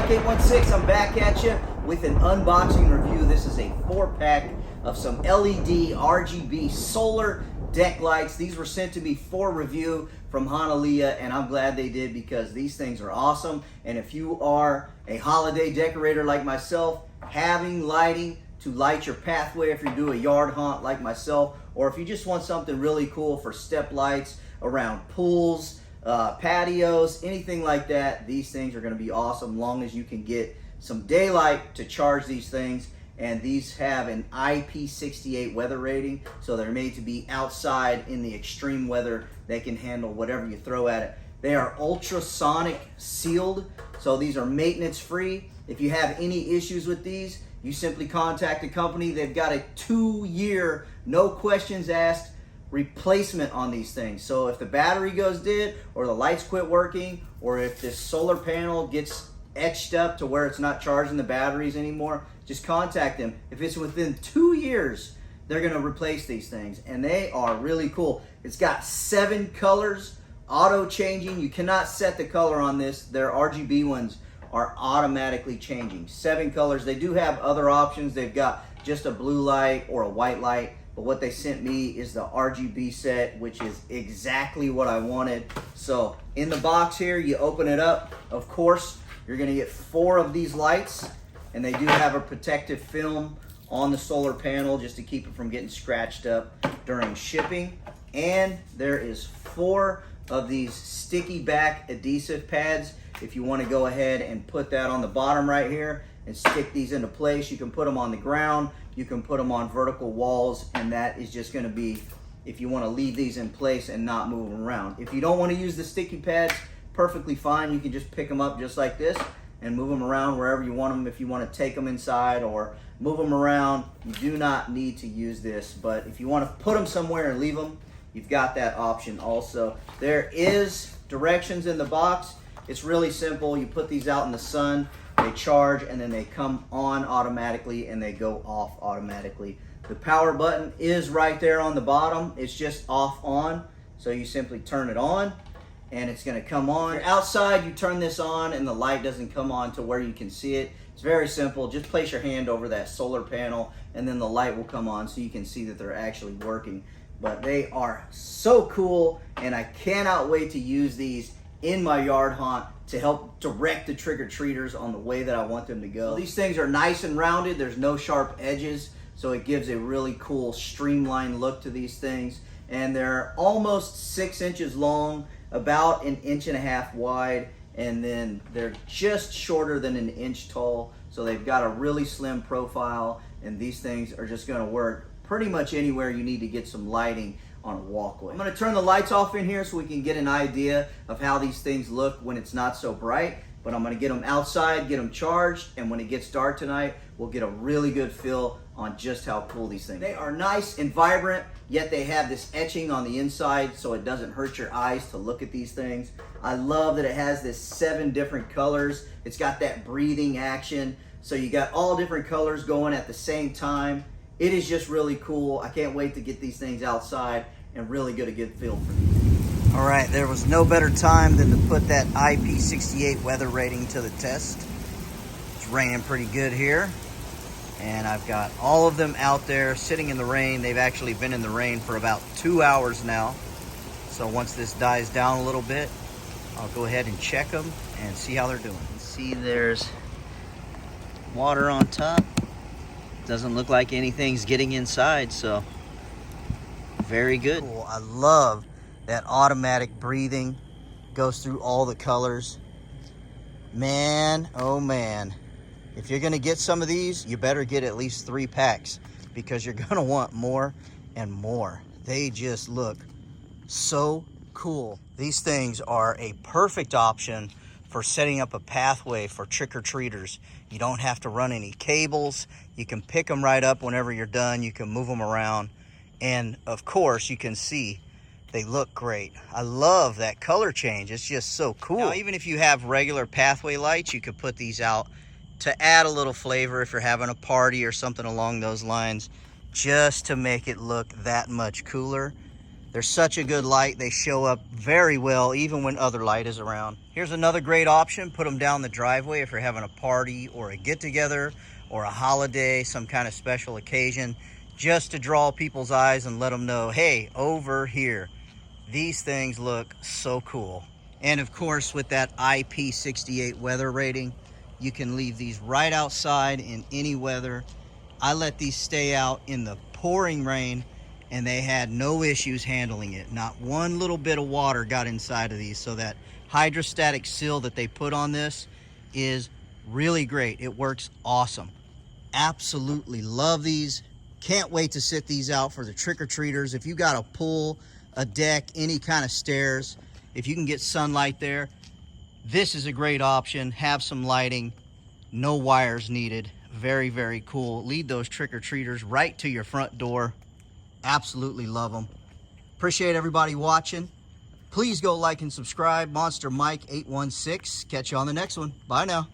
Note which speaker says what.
Speaker 1: Mark 816, I'm back at you with an unboxing review. This is a 4-pack of some LED RGB solar deck lights. These were sent to me for review from Honalia, and I'm glad they did because these things are awesome. And if you are a holiday decorator like myself, having lighting to light your pathway if you do a yard haunt like myself, or if you just want something really cool for step lights around pools, patios, anything like that, these things are going to be awesome long as you can get some daylight to charge these things. And these have an IP68 weather rating, so they're made to be outside in the extreme weather. They can handle whatever you throw at it. They are ultrasonic sealed, so these are maintenance free. If you have any issues with these, you simply contact the company. They've got a 2-year, no questions asked replacement on these things. So if the battery goes dead, or the lights quit working, or if this solar panel gets etched up to where it's not charging the batteries anymore, just contact them. If it's within 2 years, they're gonna replace these things, and they are really cool. It's got 7 colors, auto changing. You cannot set the color on this. Their RGB ones are automatically changing. 7 colors. They do have other options. They've got just a blue light or a white light, but what they sent me is the RGB set, which is exactly what I wanted. So in the box here, you open it up. Of course, you're gonna get 4 of these lights, and they do have a protective film on the solar panel just to keep it from getting scratched up during shipping. And there is 4 of these sticky back adhesive pads. If you want to go ahead and put that on the bottom right here and stick these into place, you can put them on the ground, you can put them on vertical walls, and that is just going to be if you want to leave these in place and not move them around. If you don't want to use the sticky pads, perfectly fine. You can just pick them up just like this and move them around wherever you want them. If you want to take them inside or move them around, you do not need to use this. But if you want to put them somewhere and leave them, you've got that option also. There is directions in the box. It's really simple. You put these out in the sun, they charge, and then they come on automatically and they go off automatically. The power button is right there on the bottom. It's just off on, so you simply turn it on and it's going to come on. If you're outside, you turn this on and the light doesn't come on to where you can see it. It's very simple. Just place your hand over that solar panel and then the light will come on so you can see that they're actually working. But they are so cool, and I cannot wait to use these in my yard haunt to help direct the trick-or-treaters on the way that I want them to go. These things are nice and rounded. There's no sharp edges, so it gives a really cool streamlined look to these things. And they're almost 6 inches long, about 1.5 inches wide, and then they're just shorter than 1 inch tall. So they've got a really slim profile, and these things are just gonna work pretty much anywhere you need to get some lighting on a walkway. I'm gonna turn the lights off in here so we can get an idea of how these things look when it's not so bright, but I'm gonna get them outside, get them charged, and when it gets dark tonight, we'll get a really good feel on just how cool these things are. They are nice and vibrant, yet they have this etching on the inside so it doesn't hurt your eyes to look at these things. I love that it has this 7 different colors. It's got that breathing action, so you got all different colors going at the same time. It is just really cool. I can't wait to get these things outside and really get a good feel for these. All right, there was no better time than to put that IP68 weather rating to the test. It's raining pretty good here, and I've got all of them out there sitting in the rain. They've actually been in the rain for about 2 hours now. So once this dies down a little bit, I'll go ahead and check them and see how they're doing. See, there's water on top. Doesn't look like anything's getting inside, so very good. Cool. I love that automatic breathing. Goes through all the colors. Man, oh man. If you're gonna get some of these, you better get at least 3 packs because you're gonna want more and more. They just look so cool. These things are a perfect option for setting up a pathway for trick-or-treaters. You don't have to run any cables. You can pick them right up whenever you're done. You can move them around. And of course, you can see they look great. I love that color change. It's just so cool. Now, even if you have regular pathway lights, you could put these out to add a little flavor if you're having a party or something along those lines, just to make it look that much cooler. They're such a good light. They show up very well even when other light is around. Here's another great option. Put them down the driveway if you're having a party or a get-together or a holiday, some kind of special occasion, just to draw people's eyes and let them know, hey, over here. These things look so cool. And of course, with that IP68 weather rating, you can leave these right outside in any weather. I let these stay out in the pouring rain and they had no issues handling it. Not one little bit of water got inside of these. So that hydrostatic seal that they put on this is really great. It works awesome. Absolutely love these. Can't wait to sit these out for the trick-or-treaters. If you got a pool, a deck, any kind of stairs, if you can get sunlight there, this is a great option. Have some lighting, no wires needed. Very, very cool. Lead those trick-or-treaters right to your front door. Absolutely love them. Appreciate everybody watching. Please go like and subscribe. Monster Mike 816. Catch you on the next one. Bye now.